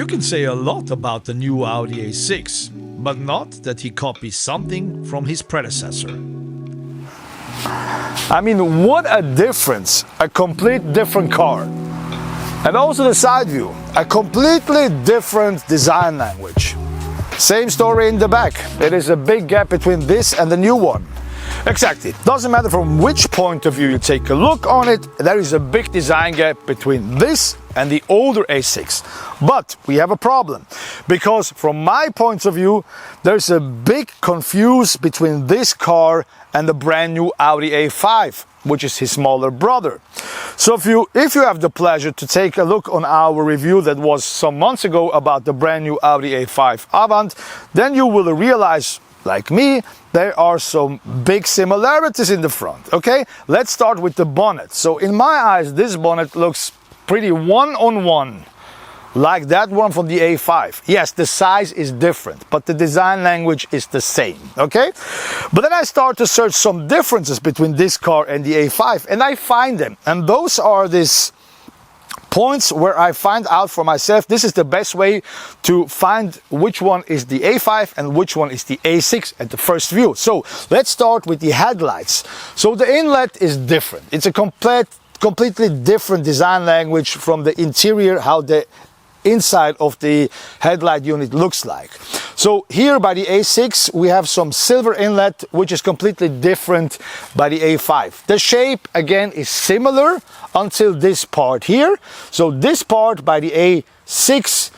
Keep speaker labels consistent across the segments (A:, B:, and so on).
A: can say a lot about the new Audi A6, but not that he copies something from his predecessor.
B: I mean, what a difference! A complete different car. And also the side view, a completely different design language. Same story in the back. There is a big gap between this and the new one. Exactly. Doesn't matter from which point of view you take a look on it, there is a big design gap between this and the older A6. But we have a problem, because from my point of view, there's a big confuse between this car and the brand new Audi A5, which is his smaller brother. So if you have the pleasure to take a look on our review that was some months ago about the brand new Audi A5 Avant, then you will realize, like me, there are some big similarities in the front. Okay, let's start with the bonnet. So in my eyes, this bonnet looks pretty one-on-one, like that one from the A5. Yes, the size is different, but the design language is the same, okay? But then I start to search some differences between this car and the A5, and I find them. And those are these points where I find out for myself, this is the best way to find which one is the A5 and which one is the A6 at the first view. So let's start with the headlights. So the inlet is different. It's a completely different design language from the interior, how the inside of the headlight unit looks like. So here by the A6 we have some silver inlet, which is completely different by the A5. The shape again is similar until this part here. So this part by the A6,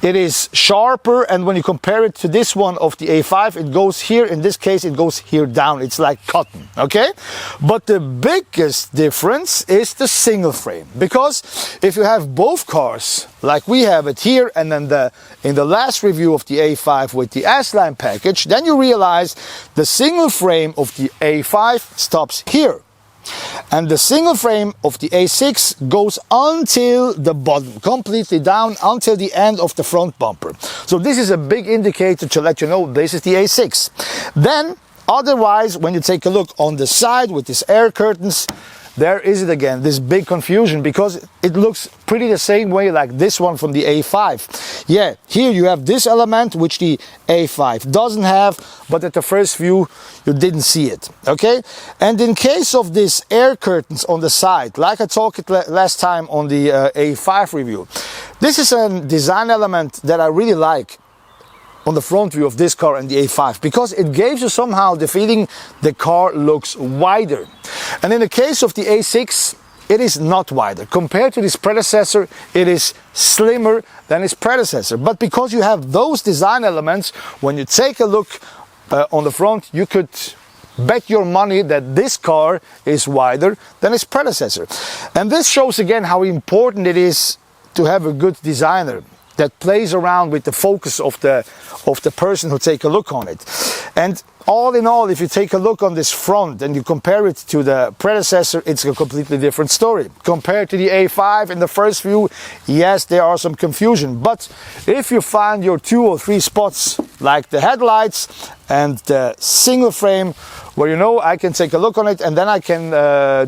B: it is sharper, and when you compare it to this one of the A5, it goes here. In this case, it goes here down. It's like cotton, okay? But the biggest difference is the single frame, because if you have both cars, like we have it here, and then in the last review of the A5 with the S-Line package, then you realize the single frame of the A5 stops here. And the single frame of the A6 goes until the bottom, completely down until the end of the front bumper. So this is a big indicator to let you know this is the A6. Then, otherwise, when you take a look on the side with these air curtains, there is it again, this big confusion, because it looks pretty the same way like this one from the A5. Yeah, here you have this element which the A5 doesn't have, but at the first view you didn't see it, okay? And in case of these air curtains on the side, like I talked last time on the A5 review, this is a design element that I really like on the front view of this car and the A5, because it gives you somehow the feeling the car looks wider. And in the case of the A6, it is not wider. Compared to this predecessor, it is slimmer than its predecessor. But because you have those design elements, when you take a look on the front, you could bet your money that this car is wider than its predecessor. And this shows again how important it is to have a good designer that plays around with the focus of the person who take a look on it. And all in all, if you take a look on this front and you compare it to the predecessor, it's a completely different story. Compared to the A5 in the first view, yes, there are some confusion. But if you find your 2 or 3 spots, like the headlights and the single frame, where you know I can take a look on it and then I can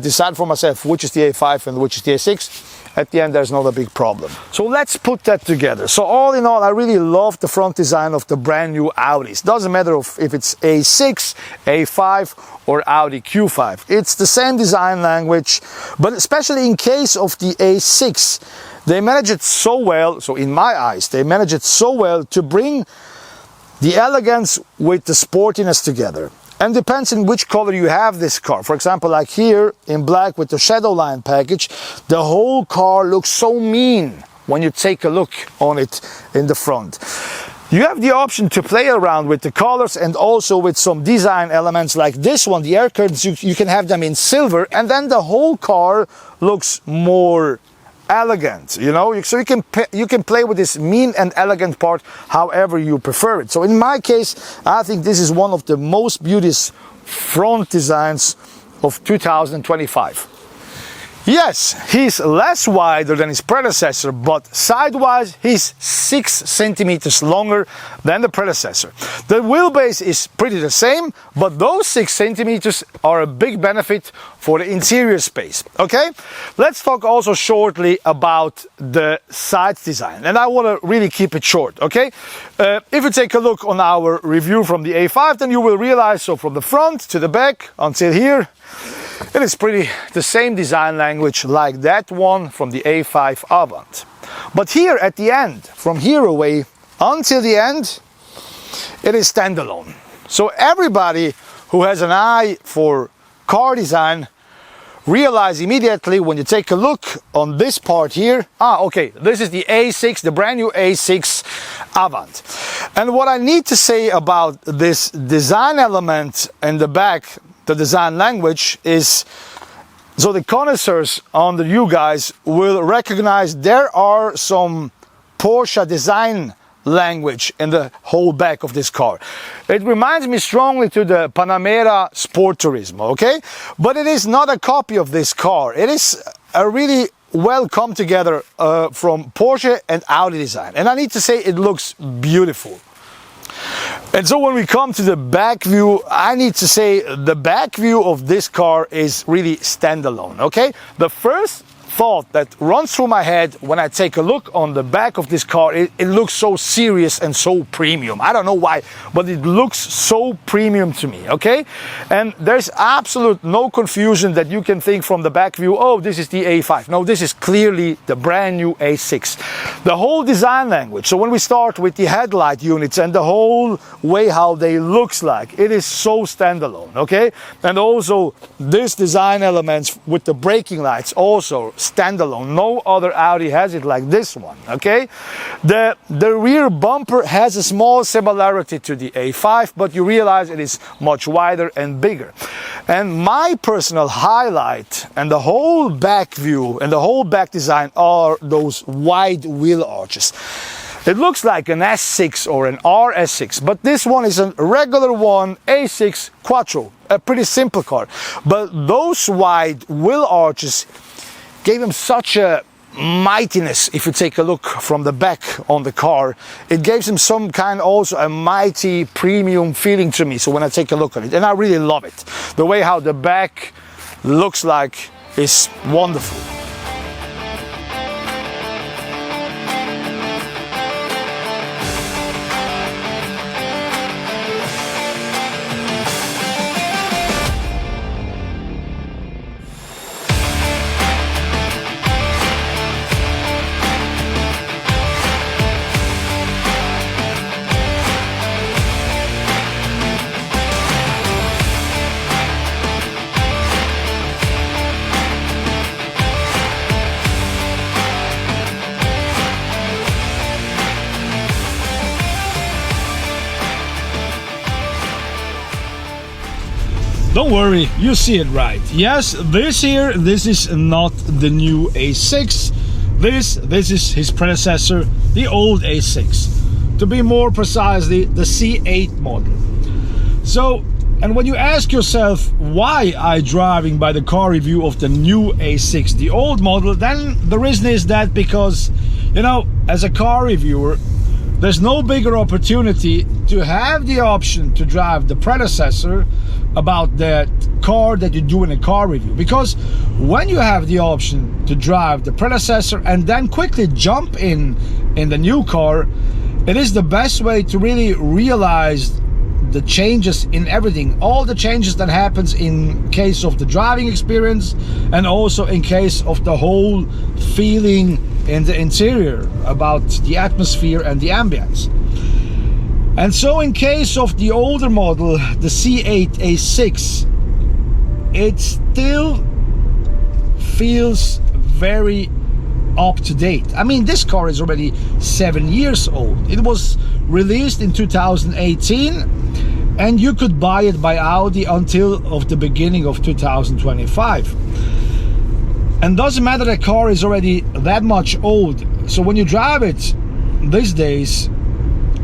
B: decide for myself which is the A5 and which is the A6, at the end there's not a big problem. So let's put that together. So all in all, I really love the front design of the brand new Audis. Doesn't matter if it's A6, A5 or Audi Q5. It's the same design language, but especially in case of the A6, they manage it so well, so in my eyes, they manage it so well to bring the elegance with the sportiness together. And depends on which color you have this car. For example, like here in black with the Shadowline package, the whole car looks so mean when you take a look on it in the front. You have the option to play around with the colors and also with some design elements like this one, the air curtains, you can have them in silver, and then the whole car looks more elegant, you know, so you can play with this mean and elegant part however you prefer it. So in my case, I think this is one of the most beauteous front designs of 2025. Yes, he's less wider than his predecessor, but sidewise he's 6 centimeters longer than the predecessor. The wheelbase is pretty the same, but those 6 centimeters are a big benefit for the interior space. Okay, let's talk also shortly about the sides design, and I want to really keep it short. Okay, if you take a look on our review from the A5, then you will realize, so from the front to the back until here, it is pretty the same design language like that one from the A5 Avant. But here at the end, from here away until the end, it is standalone. So everybody who has an eye for car design realize immediately when you take a look on this part here, okay, this is the A6, the brand new A6 Avant. And what I need to say about this design element in the back, the design language, is so the connoisseurs on the you guys will recognize there are some Porsche design language in the whole back of this car. It reminds me strongly to the Panamera Sport Turismo, okay? But it is not a copy of this car. It is a really well come together from Porsche and Audi design. And I need to say it looks beautiful. And so when we come to the back view, I need to say the back view of this car is really standalone, okay? The first thought that runs through my head when I take a look on the back of this car, it looks so serious and so premium. I don't know why, but it looks so premium to me, okay? And there's absolute no confusion that you can think from the back view, oh, this is the A5. No, this is clearly the brand new A6. The whole design language, so when we start with the headlight units and the whole way how they looks like, it is so standalone, okay? And also this design elements with the braking lights also standalone. No other Audi has it like this one, okay? The rear bumper has a small similarity to the A5, but you realize it is much wider and bigger. And my personal highlight and the whole back view and the whole back design are those wide wheel arches. It looks like an S6 or an RS6, but this one is a regular one, A6 Quattro, a pretty simple car. But those wide wheel arches gave him such a mightiness. If you take a look from the back on the car, it gives him some kind also a mighty premium feeling to me. So when I take a look at it, and I really love it, the way how the back looks like is wonderful.
A: Don't worry, you see it right. Yes, this is not the new A6. This is his predecessor, the old A6. To be more precisely, the C8 model. So, and when you ask yourself why I'm driving by the car review of the new A6, the old model, then the reason is that because, you know, as a car reviewer, there's no bigger opportunity to have the option to drive the predecessor about that car that you do in a car review. Because when you have the option to drive the predecessor and then quickly jump in the new car, it is the best way to really realize the changes in everything, all the changes that happens in case of the driving experience and also in case of the whole feeling in the interior about the atmosphere and the ambience. And so in case of the older model, the C8 A6, it still feels very up to date. I mean, this car is already 7 years old. It was released in 2018 and you could buy it by Audi until of the beginning of 2025. And doesn't matter, the car is already that much old. So when you drive it these days,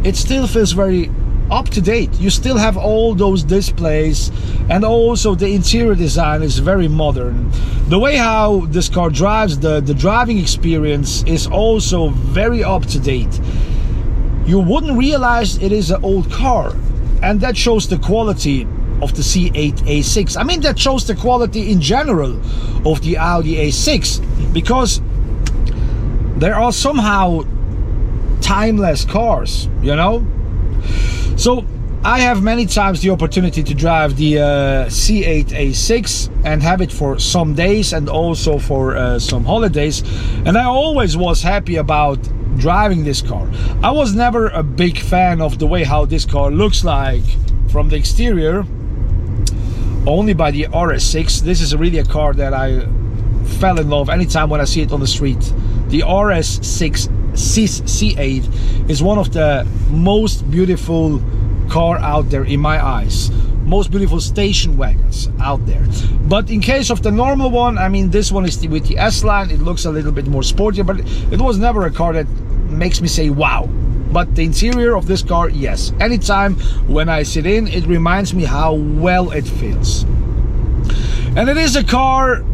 A: it still feels very up to date. You still have all those displays, and also the interior design is very modern. The way how this car drives, the driving experience is also very up to date. You wouldn't realize it is an old car, and that shows the quality of the C8 A6. I mean, that shows the quality in general of the Audi A6, because there are somehow timeless cars, you know. So I have many times the opportunity to drive the C8 A6 and have it for some days and also for some holidays, and I always was happy about driving this car. I was never a big fan of the way how this car looks like from the exterior, only by the RS6. This is really a car that I fell in love anytime when I see it on the street. The RS6 C8 is one of the most beautiful car out there in my eyes. Most beautiful station wagons out there. But in case of the normal one, I mean, this one is with the S-Line. It looks a little bit more sportier, but it was never a car that makes me say wow. But the interior of this car, yes. Anytime when I sit in, it reminds me how well it feels. And it is a car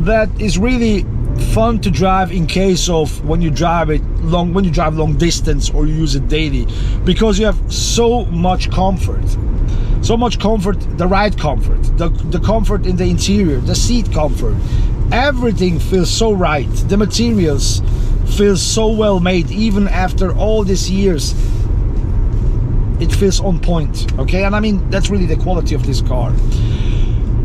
A: that is really fun to drive in case of when you drive long distance or you use it daily, because you have so much comfort. So much comfort, the ride comfort, the comfort in the interior, the seat comfort. Everything feels so right. The materials feel so well made, even after all these years. It feels on point, okay? And I mean, that's really the quality of this car.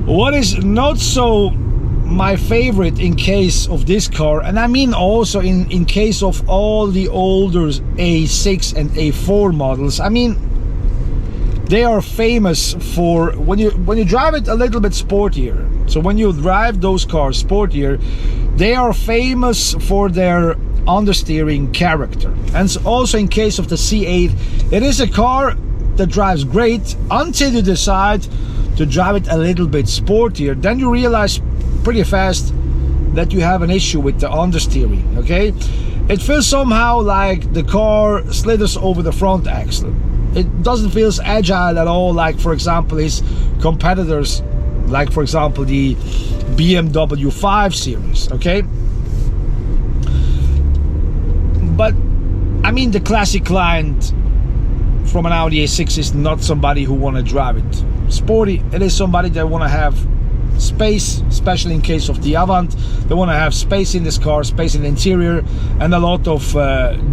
A: What is not so my favorite in case of this car, and I mean also in case of all the older A6 and A4 models, I mean, they are famous for when you drive it a little bit sportier. So when you drive those cars sportier, they are famous for their understeering character. And so also in case of the C8, it is a car that drives great until you decide to drive it a little bit sportier. Then you realize pretty fast that you have an issue with the understeering, okay? It feels somehow like the car slithers over the front axle. It doesn't feel agile at all, like for example his competitors, like for example the BMW 5 Series, okay? But I mean, the classic client from an Audi A6 is not somebody who want to drive it sporty. It is somebody that want to have space, especially in case of the Avant. They want to have space in this car, space in the interior, and a lot of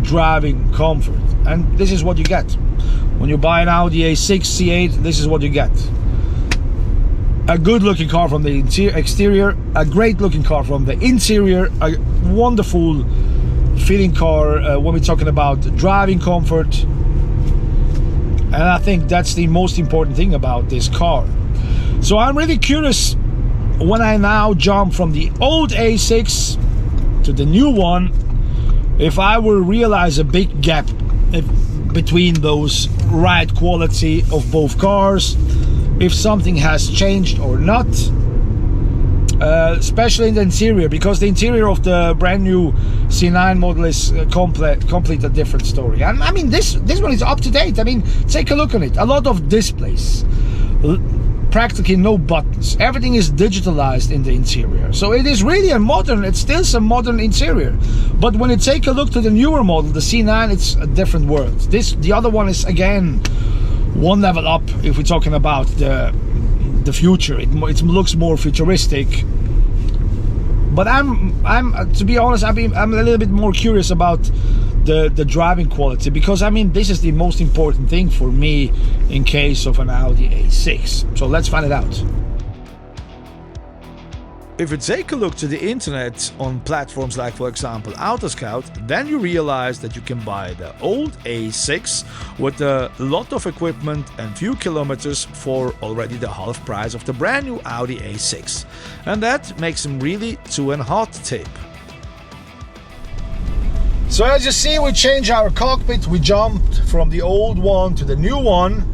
A: driving comfort. And this is what you get when you buy an Audi A6 C8. This is what you get: a good looking car from the exterior, a great looking car from the interior, a wonderful feeling car when we're talking about driving comfort. And I think that's the most important thing about this car. So I'm really curious, when I now jump from the old A6 to the new one, if I will realize a big gap between those ride quality of both cars, if something has changed or not, especially in the interior, because the interior of the brand new C9 model is complete a different story. And I mean, this one is up to date. I mean, take a look on it. A lot of displays, practically no buttons. Everything is digitalized in the interior. So it is really it's still some modern interior. But when you take a look to the newer model, the C9, it's a different world. The other one is again one level up if we're talking about the future. It looks more futuristic. But I'm to be honest, I'm a little bit more curious about the driving quality, because I mean, this is the most important thing for me in case of an Audi A6. So let's find it out. If you take a look to the internet on platforms like, for example, Autoscout, then you realize that you can buy the old A6 with a lot of equipment and few kilometers for already the half price of the brand new Audi A6. And that makes him really to a hot tip. So as you see, we changed our cockpit. We jumped from the old one to the new one.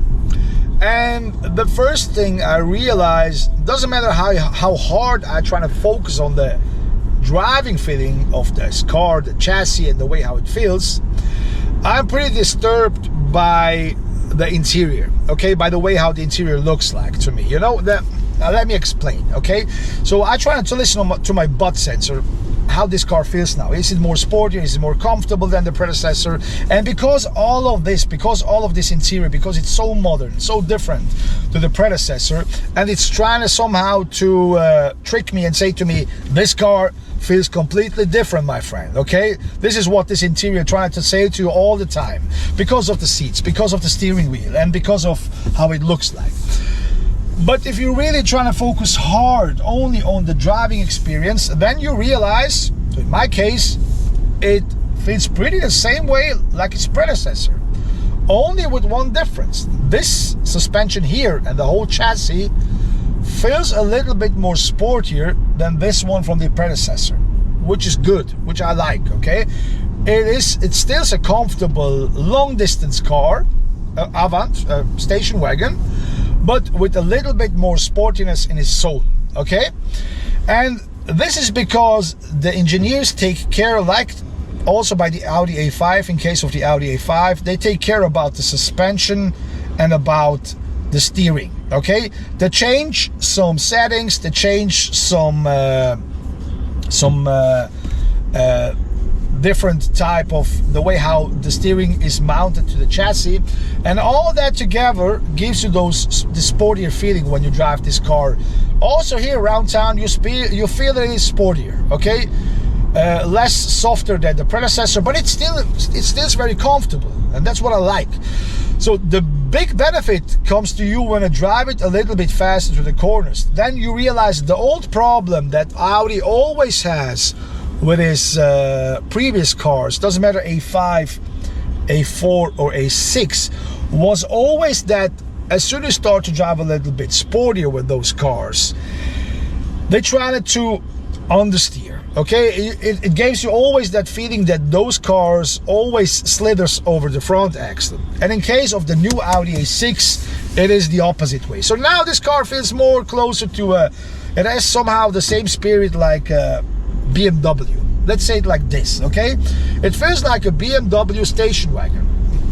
A: And the first thing I realized, doesn't matter how hard I try to focus on the driving feeling of this car, the chassis and the way how it feels, I'm pretty disturbed by the interior, okay, by the way how the interior looks like to me, you know. Let me explain, okay. So I try to listen to my butt sensor, how this car feels now. Is it more sporty? Is it more comfortable than the predecessor? And because all of this interior, because it's so modern, so different to the predecessor, and it's trying to somehow to trick me and say to me, this car feels completely different, my friend, okay? This is what this interior trying to say to you all the time, because of the seats, because of the steering wheel, and because of how it looks like. But if you're really trying to focus hard only on the driving experience, then you realize, in my case, it feels pretty the same way like its predecessor. Only with one difference. This suspension here and the whole chassis feels a little bit more sportier than this one from the predecessor, which is good, which I like, okay? It's still a comfortable long distance car, Avant, station wagon, but with a little bit more sportiness in its soul, okay? And this is because the engineers take care, like also by the Audi A5, in case of the Audi A5, they take care about the suspension and about the steering, okay? They change some settings, they change some different type of the way how the steering is mounted to the chassis, and all that together gives you the sportier feeling when you drive this car. Also here around town you feel that it is sportier, okay? Less softer than the predecessor, but it's still very comfortable, and that's what I like. So the big benefit comes to you when you drive it a little bit faster to the corners. Then you realize the old problem that Audi always has with his previous cars, doesn't matter A5, A4 or A6, was always that as soon as you start to drive a little bit sportier with those cars, they tried to understeer, okay? It gives you always that feeling that those cars always slithers over the front axle. And in case of the new Audi A6, it is the opposite way. So now this car feels more closer to it has somehow the same spirit like BMW. Let's say it like this, okay? It feels like a BMW station wagon.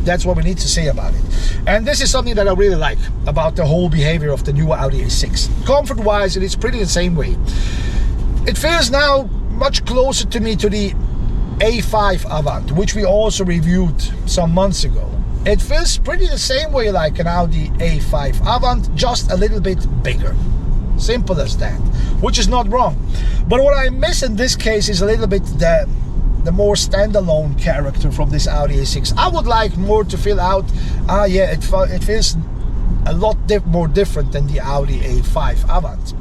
A: That's what we need to say about it. And this is something that I really like about the whole behavior of the new Audi A6. Comfort-wise, it is pretty the same way. It feels now much closer to me to the A5 Avant, which we also reviewed some months ago. It feels pretty the same way like an Audi A5 Avant, just a little bit bigger. Simple as that, which is not wrong. But what I miss in this case is a little bit the more standalone character from this Audi A6. I would like more to fill out, yeah, it feels a lot more different than the Audi A5 Avant,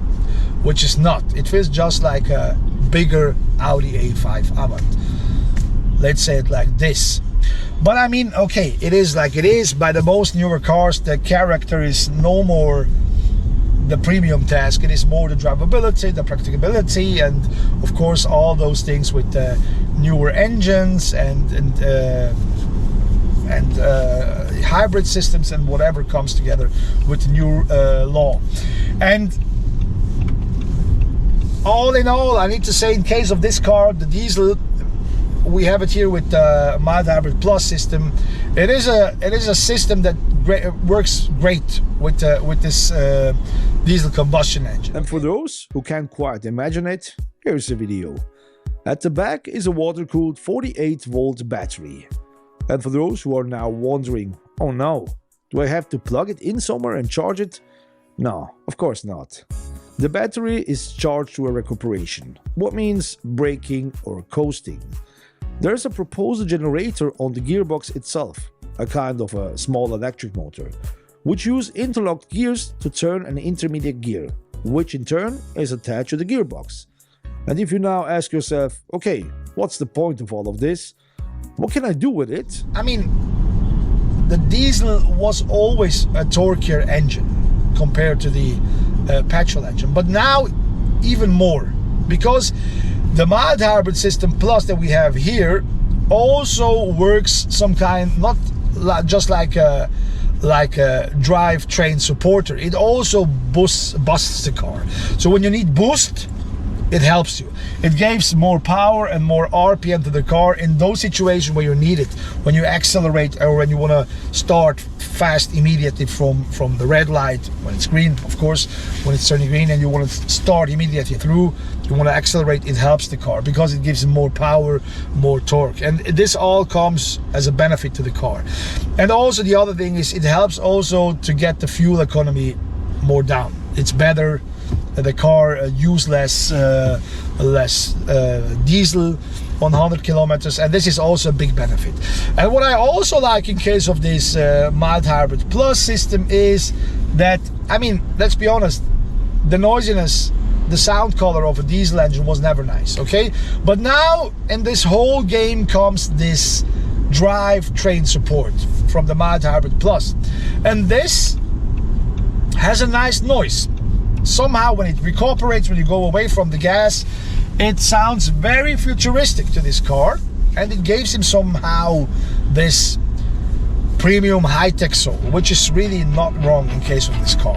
A: which is not. It feels just like a bigger Audi A5 Avant. Let's say it like this. But I mean, okay, it is like it is. By the most newer cars, the character is no more the premium task. It is more the drivability, the practicability, and of course all those things with the newer engines and hybrid systems and whatever comes together with the new law. And all in all, I need to say, in case of this car, the diesel, we have it here with the mild hybrid plus system. It is a system that works great with this diesel combustion engine.
B: And for those who can't quite imagine it, here's a video. At the back is a water-cooled 48-volt battery. And for those who are now wondering, oh no, do I have to plug it in somewhere and charge it? No, of course not. The battery is charged to a recuperation, what means braking or coasting. There's a proposed generator on the gearbox itself, a kind of a small electric motor, which use interlocked gears to turn an intermediate gear, which in turn is attached to the gearbox. And if you now ask yourself, okay, what's the point of all of this? What can I do with it?
A: I mean, the diesel was always a torquier engine compared to the petrol engine, but now even more, because the mild hybrid system plus that we have here also works some kind, not just like a drivetrain supporter. It also busts the car. So when you need boost, it helps you. It gives more power and more RPM to the car in those situations where you need it, when you accelerate or when you want to start fast immediately from the red light when it's green, of course. When it's turning green and you want to start immediately through, you want to accelerate, it helps the car because it gives more power, more torque, and this all comes as a benefit to the car. And also the other thing is it helps also to get the fuel economy more down. It's better, the car use less diesel 100 kilometers, and this is also a big benefit. And what I also like in case of this mild hybrid plus system is that, I mean, let's be honest, the noisiness, the sound color of a diesel engine was never nice, okay? But now in this whole game comes this drivetrain support from the mild hybrid plus, and this has a nice noise. Somehow when it recuperates, when you go away from the gas, it sounds very futuristic to this car, and it gives him somehow this premium high-tech soul, which is really not wrong in case of this car.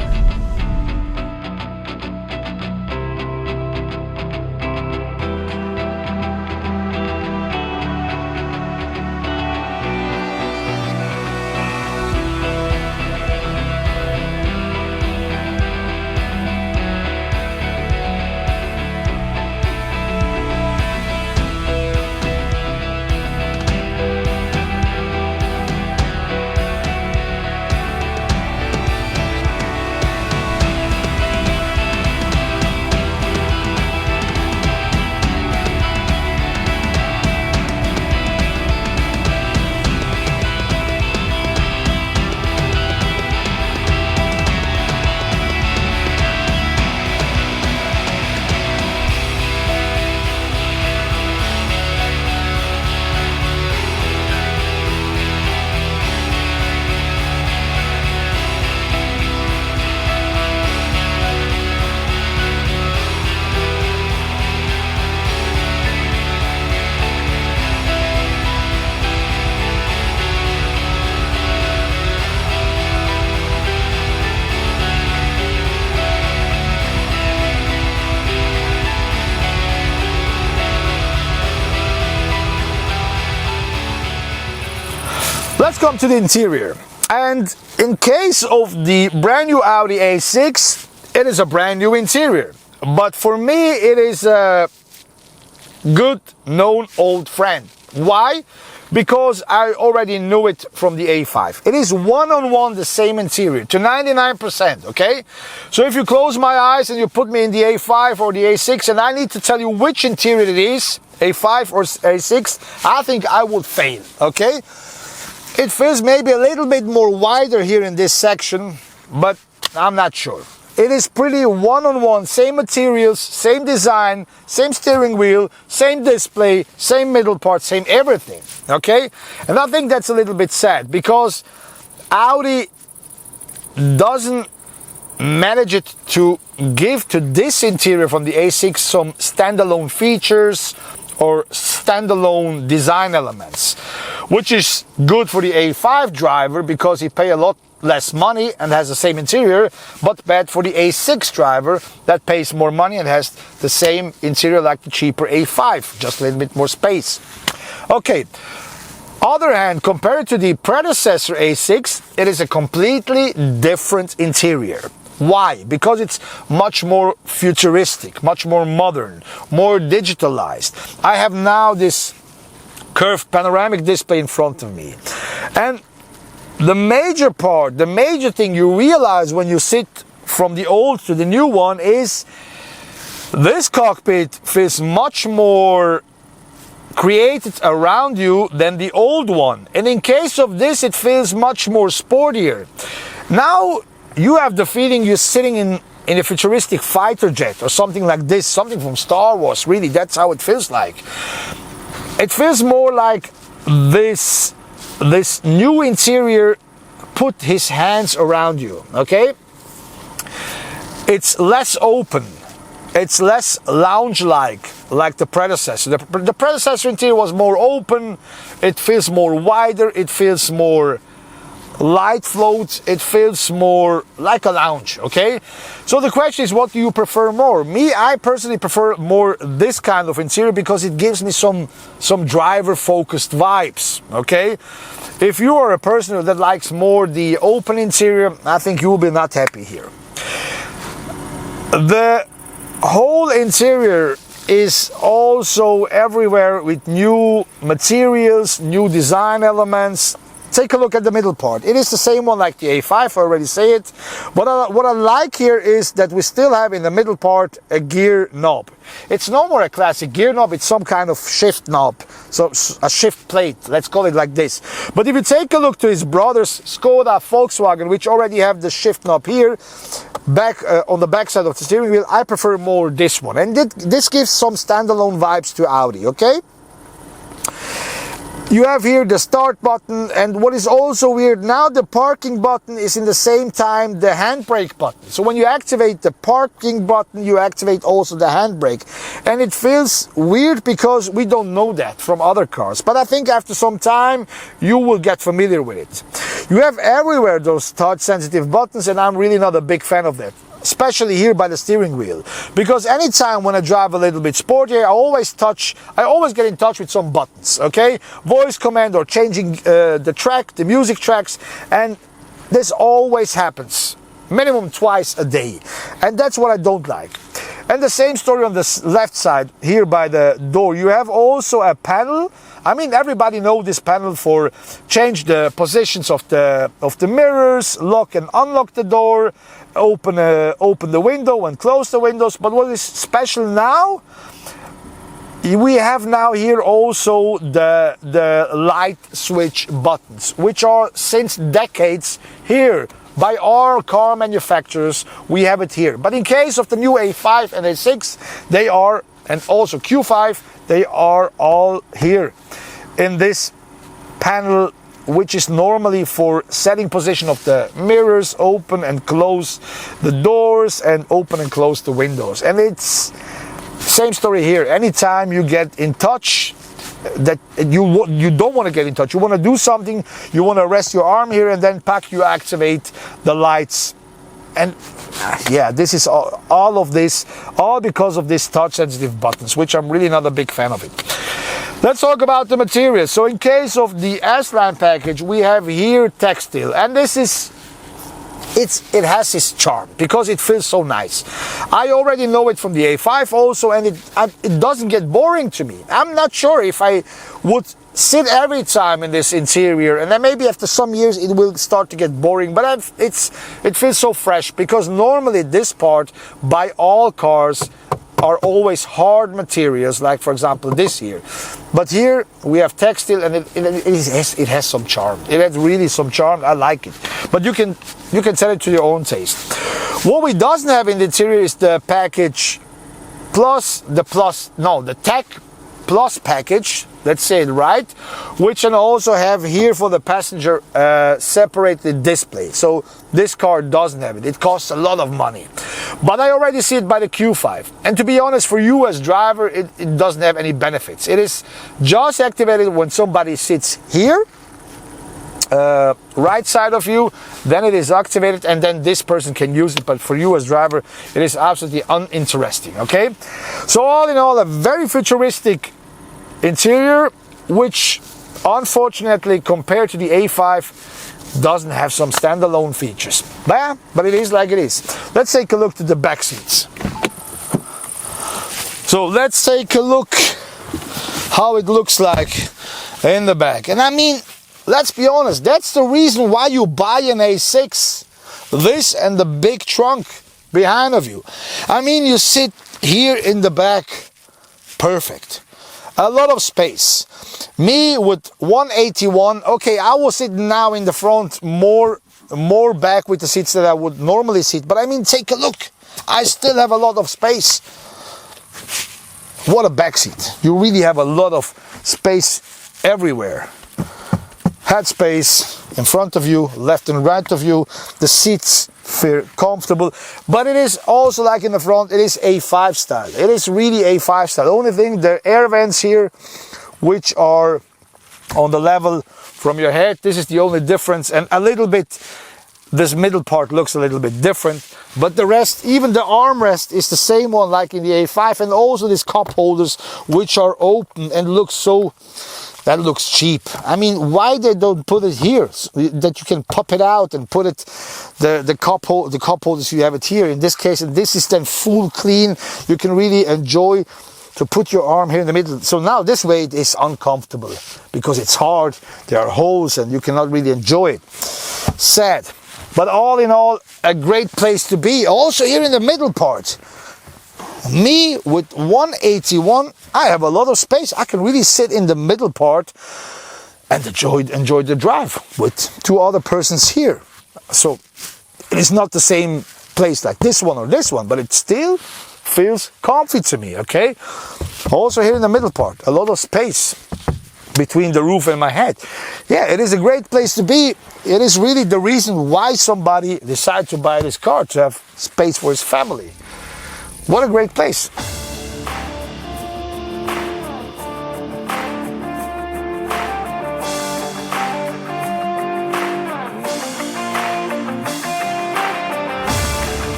A: Let's come to the interior. And in case of the brand new Audi A6, it is a brand new interior. But for me, it is a good known old friend. Why? Because I already knew it from the A5. It is one-on-one the same interior to 99%, okay? So if you close my eyes and you put me in the A5 or the A6 and I need to tell you which interior it is, A5 or A6, I think I would fail, okay? It feels maybe a little bit more wider here in this section, but I'm not sure. It is pretty one-on-one, same materials, same design, same steering wheel, same display, same middle part, same everything, okay? And I think that's a little bit sad because Audi doesn't manage it to give to this interior from the A6 some standalone features or standalone design elements, which is good for the A5 driver because he pays a lot less money and has the same interior, but bad for the A6 driver that pays more money and has the same interior like the cheaper A5, just a little bit more space. Okay, other hand, compared to the predecessor A6, it is a completely different interior. Why? Because it's much more futuristic, much more modern, more digitalized. I have now this curved panoramic display in front of me. And the major part, the major thing you realize when you sit from the old to the new one is this cockpit feels much more created around you than the old one. And in case of this, it feels much more sportier. Now, you have the feeling you're sitting in a futuristic fighter jet or something like this, something from Star Wars, really, that's how it feels like. It feels more like this new interior put his hands around you, okay? It's less open, it's less lounge-like, like the predecessor. The predecessor interior was more open, it feels more wider, it feels more
B: light float, it feels more like a lounge, okay? So the question is, what do you prefer more? Me, I personally prefer more this kind of interior because it gives me some driver-focused vibes, okay? If you are a person that likes more the open interior, I think you will be not happy here. The whole interior is also everywhere with new materials, new design elements. Take a look at the middle part. It is the same one like the A5, I already say it. What I like here is that we still have in the middle part a gear knob. It's no more a classic gear knob, it's some kind of shift knob. So a shift plate, let's call it like this. But if you take a look to his brothers, Skoda, Volkswagen, which already have the shift knob here, back on the back side of the steering wheel, I prefer more this one. And this gives some standalone vibes to Audi, okay? You have here the start button, and what is also weird, now the parking button is in the same time the handbrake button. So when you activate the parking button, you activate also the handbrake. And it feels weird because we don't know that from other cars. But I think after some time, you will get familiar with it. You have everywhere those touch sensitive buttons, and I'm really not a big fan of that. Especially here by the steering wheel, because anytime when I drive a little bit sportier, I always get in touch with some buttons, okay? Voice command or changing the music tracks, and this always happens, minimum twice a day, and that's what I don't like. And the same story on the left side here by the door. You have also a panel. I mean, everybody knows this panel for change the positions of the mirrors, lock and unlock the door, open the window and close the windows. But what is special now, we have now here also the light switch buttons, which are since decades here by all car manufacturers. We have it here. But in case of the new A5 and A6, they are, and also Q5, they are all here in this panel, which is normally for setting position of the mirrors, open and close the doors, and open and close the windows. And it's same story here. Anytime you get in touch that you don't want to get in touch, you want to do something, you want to rest your arm here, and then you activate the lights. And yeah, this is all of this, all because of these touch sensitive buttons, which I'm really not a big fan of it. Let's talk about the materials. So in case of the S-Line package, we have here textile, and this is, it has its charm because it feels so nice. I already know it from the A5 also, and it doesn't get boring to me. I'm not sure if I would sit every time in this interior, and then maybe after some years it will start to get boring, but it feels so fresh, because normally this part by all cars are always hard materials, like for example this here. But here we have textile, and it has some charm. It has really some charm. I like it. But you can set it to your own taste. What we doesn't have in the interior is the package plus, the Tech Plus package, let's say it right, which can also have here for the passenger separated display. So this car doesn't have it. It costs a lot of money. But I already see it by the Q5. And to be honest, for you as driver, it doesn't have any benefits. It is just activated when somebody sits here, right side of you, then it is activated, and then this person can use it. But for you as driver, it is absolutely uninteresting, okay? So all in all, a very futuristic interior, which unfortunately compared to the A5 doesn't have some standalone features. But it is like it is. Let's take a look to the back seats. So let's take a look how it looks like in the back. And I mean, let's be honest, that's the reason why you buy an A6, this and the big trunk behind of you. I mean, you sit here in the back, perfect. A lot of space. Me with 181, okay, I will sit now in the front more back with the seats that I would normally sit. But I mean, take a look. I still have a lot of space. What a back seat. You really have a lot of space everywhere. Head space in front of you, left and right of you. The seats feel comfortable, but it is also like in the front, it is A5 style. It is really A5 style. The only thing, the air vents here, which are on the level from your head. This is the only difference, and a little bit, this middle part looks a little bit different, but the rest, even the armrest is the same one like in the A5, and also these cup holders which are open and look so, that looks cheap. I mean, why they don't put it here, that you can pop it out and put it, the cup holders, you have it here in this case, and this is then full clean. You can really enjoy to put your arm here in the middle. So now this way it is uncomfortable because it's hard, there are holes, and you cannot really enjoy it. Sad. But all in all, a great place to be. Also here in the middle part, me with 181, I have a lot of space. I can really sit in the middle part and enjoy the drive with two other persons here. So it is not the same place like this one or this one, but it still feels comfy to me, okay? Also here in the middle part, a lot of space between the roof and my head. Yeah, it is a great place to be. It is really the reason why somebody decided to buy this car, to have space for his family. What a great place.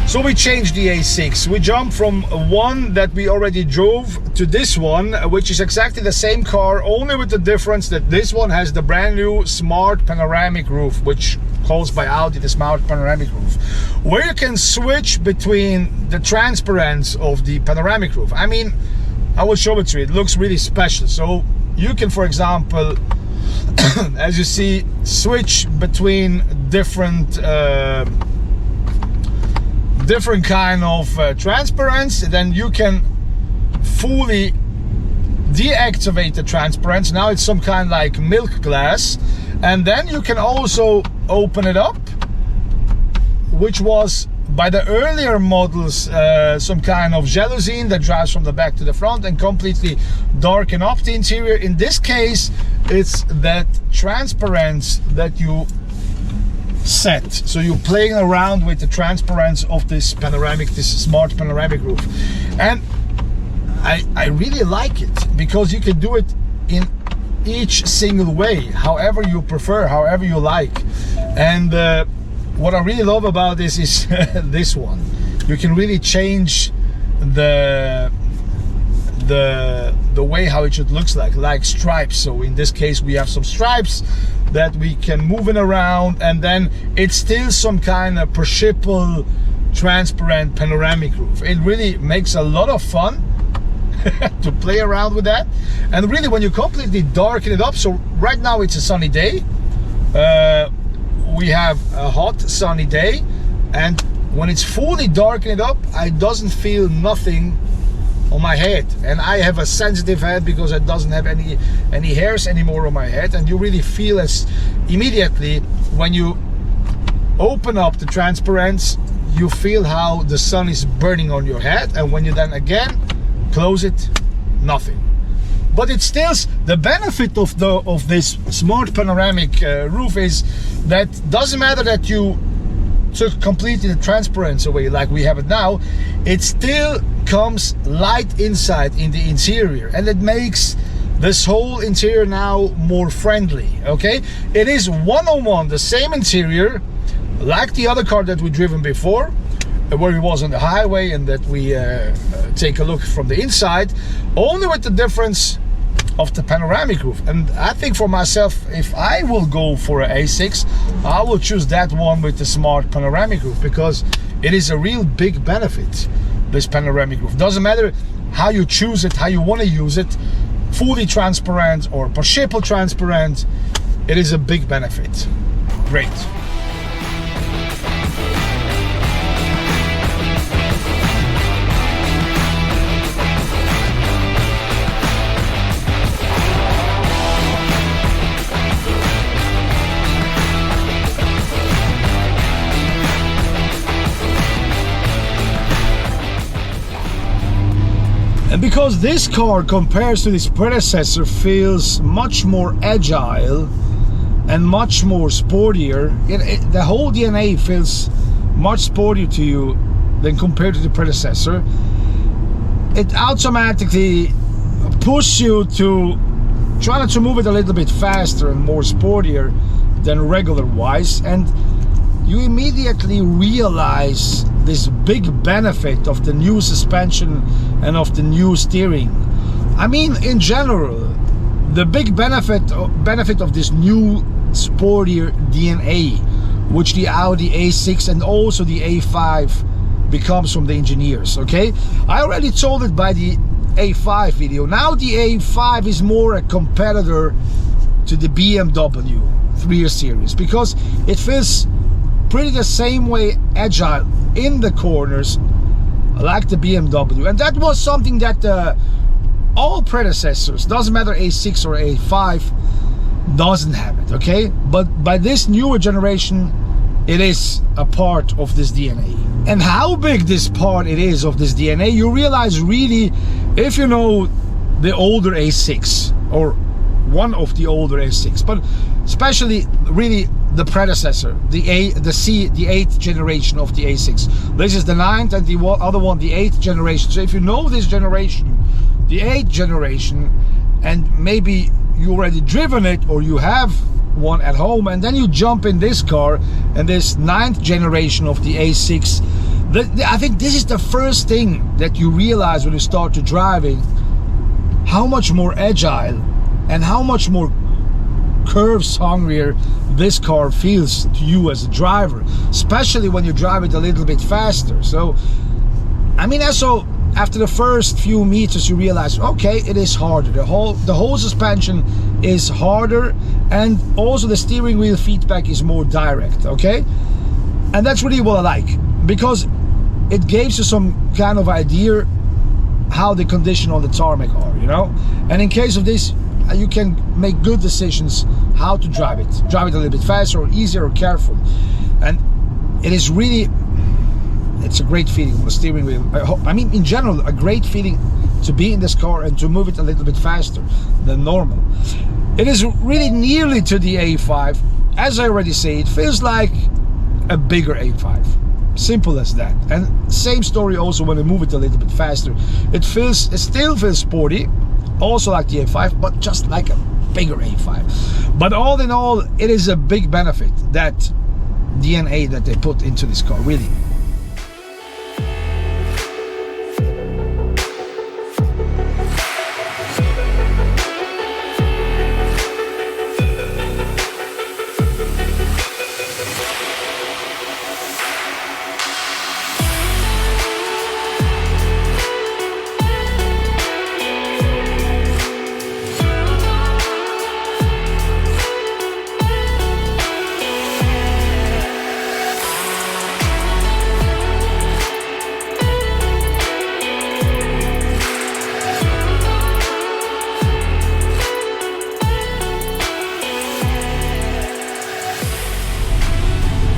A: So we changed the A6. We jumped from one that we already drove to this one, which is exactly the same car, only with the difference that this one has the brand new smart panoramic roof, which calls by Audi the smart panoramic roof, where you can switch between the transparency of the panoramic roof. I mean, I will show it to you. It looks really special. So you can, for example, as you see, switch between different kind of transparency. Then you can fully deactivate the transparency. Now it's some kind like milk glass, and then you can also open it up, which was by the earlier models some kind of jalousine that drives from the back to the front and completely darken up the interior. In this case, it's that transparency that you set, so you're playing around with the transparency of this smart panoramic roof, and I really like it because you can do it in each single way, however you prefer, however you like. And what I really love about this is this one. You can really change the way how it should looks like stripes. So in this case we have some stripes that we can move it around, and then it's still some kind of pershipal transparent panoramic roof. It really makes a lot of fun to play around with that. And really when you completely darken it up, so right now it's a sunny day, we have a hot sunny day, and when it's fully darkened up, I doesn't feel nothing on my head. And I have a sensitive head because it doesn't have any hairs anymore on my head, and you really feel as immediately when you open up the transparency, you feel how the sun is burning on your head, and when you then again close it, nothing. But it still, the benefit of this smart panoramic roof is that doesn't matter that you took completely the transparency away like we have it now, it still comes light inside in the interior, and it makes this whole interior now more friendly. Okay, it is one-on-one the same interior like the other car that we driven before, where it was on the highway, and that we take a look from the inside, only with the difference of the panoramic roof. And I think for myself, if I will go for an A6, I will choose that one with the smart panoramic roof, because it is a real big benefit, this panoramic roof. Doesn't matter how you choose it, how you want to use it, fully transparent or pershipal transparent, it is a big benefit. Great. And because this car compares to its predecessor feels much more agile and much more sportier, the whole DNA feels much sportier to you than compared to the predecessor. It automatically pushes you to try to move it a little bit faster and more sportier than regular wise, and you immediately realize this big benefit of the new suspension and of the new steering. I mean, in general, the big benefit of this new sportier DNA, which the Audi A6 and also the A5 becomes from the engineers. Okay, I already told it by the A5 video. Now the A5 is more a competitor to the BMW 3 Series because it feels pretty the same way agile in the corners like the BMW, and that was something that all predecessors, doesn't matter A6 or A5, doesn't have it. Okay, but by this newer generation it is a part of this DNA. And how big this part it is of this DNA, you realize really if you know the older A6 or one of the older A6, but especially really the predecessor, the 8th generation of the A6. This is the 9th, and the other one the 8th generation. So if you know this generation, the 8th generation, and maybe you already driven it or you have one at home, and then you jump in this car and this 9th generation of the A6, I think this is the first thing that you realize when you start to driving, how much more agile and how much more curves hungrier this car feels to you as a driver, especially when you drive it a little bit faster. So I mean, so after the first few meters you realize, okay, it is harder, the whole suspension is harder, and also the steering wheel feedback is more direct. Okay, and that's really what I like, because it gives you some kind of idea how the condition on the tarmac are, you know, and in case of this you can make good decisions how to drive it a little bit faster or easier or careful. And it is really, it's a great feeling on the steering wheel. I mean, in general, a great feeling to be in this car and to move it a little bit faster than normal. It is really nearly to the A5. As I already said, it feels like a bigger A5. Simple as that. And same story also when I move it a little bit faster. It still feels sporty, also like the A5, but just like a bigger A5. But all in all, it is a big benefit, that DNA that they put into this car, really.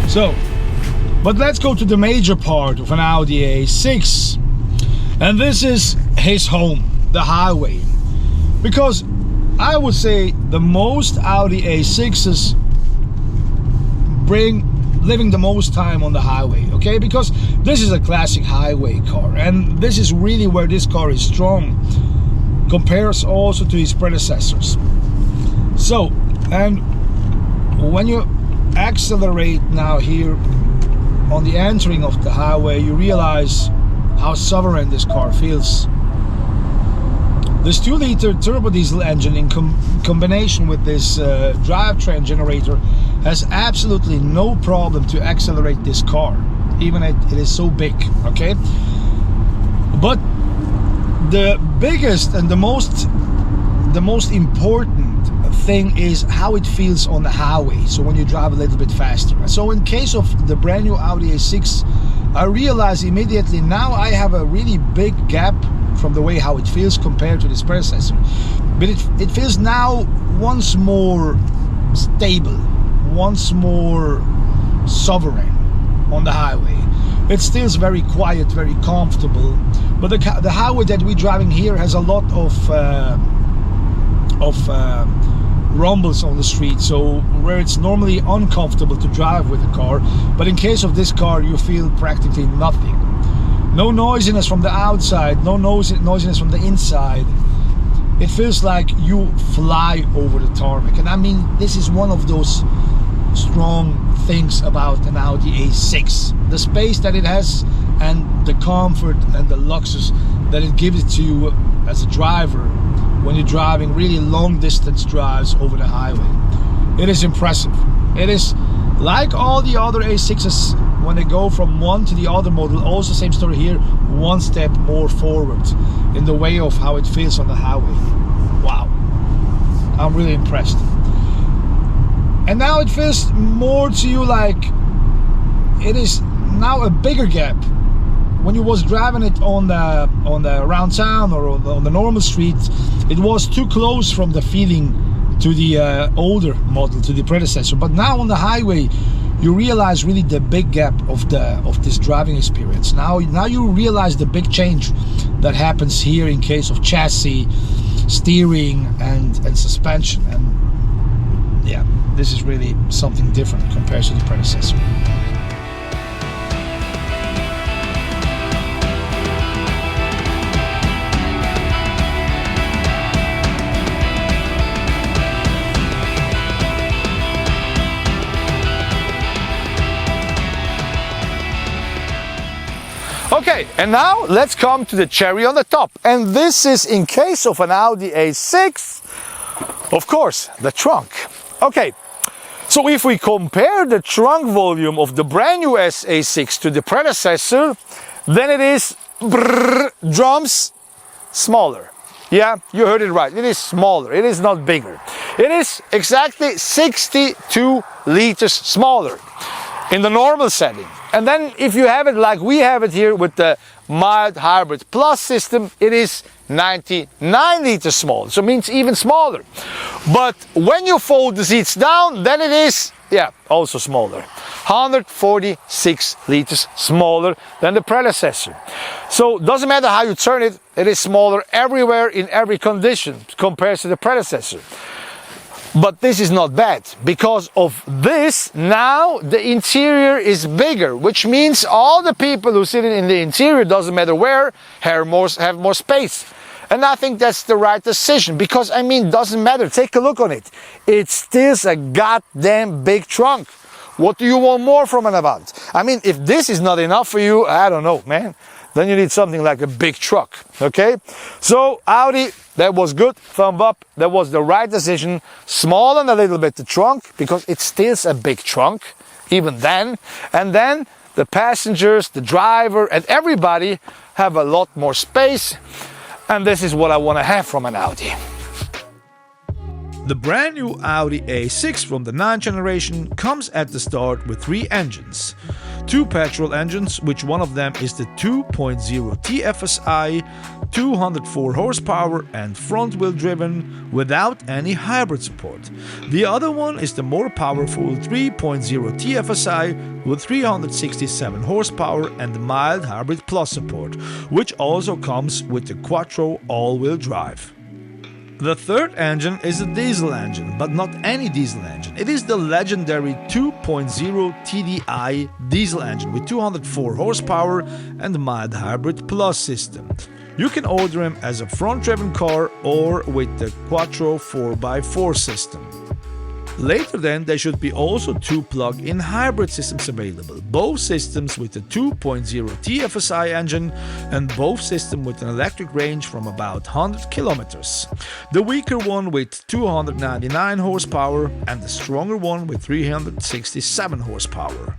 A: So, but let's go to the major part of an Audi A6, and this is his home, the highway. Because I would say the most Audi A6s living the most time on the highway, okay? Because this is a classic highway car, and this is really where this car is strong, compares also to his predecessors. So, and when you accelerate now here on the entering of the highway, you realize how sovereign this car feels. This 2-liter turbo diesel engine in combination with this drivetrain generator has absolutely no problem to accelerate this car, even it is so big, okay? But the biggest and the most important thing is how it feels on the highway, so when you drive a little bit faster. So in case of the brand new Audi A6, I realized immediately now I have a really big gap from the way how it feels compared to this predecessor. But it feels now once more stable, once more sovereign on the highway. It feels very quiet, very comfortable, But the highway that we're driving here has a lot of rumbles on the street, so where it's normally uncomfortable to drive with a car, but in case of this car you feel practically nothing. No noisiness from the outside, no noisiness from the inside. It feels like you fly over the tarmac. And I mean, this is one of those strong things about an Audi A6. The space that it has and the comfort and the luxury that it gives it to you as a driver when you're driving really long distance drives over the highway. It is impressive. It is like all the other A6s when they go from one to the other model, also same story here, one step more forward in the way of how it feels on the highway. Wow, I'm really impressed. And now it feels more to you like it is now a bigger gap. When you was driving it on the around town or on the normal street, it was too close from the feeling to the older model, to the predecessor. But now on the highway, you realize really the big gap of this driving experience. Now you realize the big change that happens here in case of chassis, steering, and suspension. And yeah, this is really something different compared to the predecessor.
B: Okay, and now let's come to the cherry on the top. And this is, in case of an Audi A6, of course, the trunk. Okay, so if we compare the trunk volume of the brand new A6 to the predecessor, then it is drums smaller. Yeah, you heard it right. It is smaller. It is not bigger. It is exactly 62 liters smaller in the normal setting. And then if you have it like we have it here with the mild hybrid plus system, it is 99 liters smaller, so it means even smaller. But when you fold the seats down, then it is, yeah, also smaller. 146 liters smaller than the predecessor. So doesn't matter how you turn it, it is smaller everywhere in every condition compared to the predecessor. But this is not bad. Because of this, now the interior is bigger, which means all the people who sit in the interior, doesn't matter where, have more space. And I think that's the right decision, because I mean, doesn't matter, take a look on it. It's still a goddamn big trunk. What do you want more from an Avant? I mean, if this is not enough for you, I don't know, man. Then you need something like a big truck, okay? So Audi, that was good, thumb up, that was the right decision. Smaller a little bit the trunk, because it's still a big trunk, even then. And then the passengers, the driver, and everybody have a lot more space. And this is what I want to have from an Audi.
A: The brand new Audi A6 from the 9th generation comes at the start with 3 engines. 2 petrol engines, which one of them is the 2.0 TFSI, 204 horsepower and front-wheel driven without any hybrid support. The other one is the more powerful 3.0 TFSI with 367 horsepower and mild hybrid plus support, which also comes with the Quattro all-wheel drive. The third engine is a diesel engine, but not any diesel engine. It is the legendary 2.0 TDI diesel engine with 204 horsepower and a mild hybrid plus system. You can order him as a front-driven car or with the Quattro 4x4 system. Later then, there should be also 2 plug-in hybrid systems available, both systems with the 2.0 TFSI engine and both systems with an electric range from about 100 kilometers. The weaker one with 299 horsepower and the stronger one with 367 horsepower.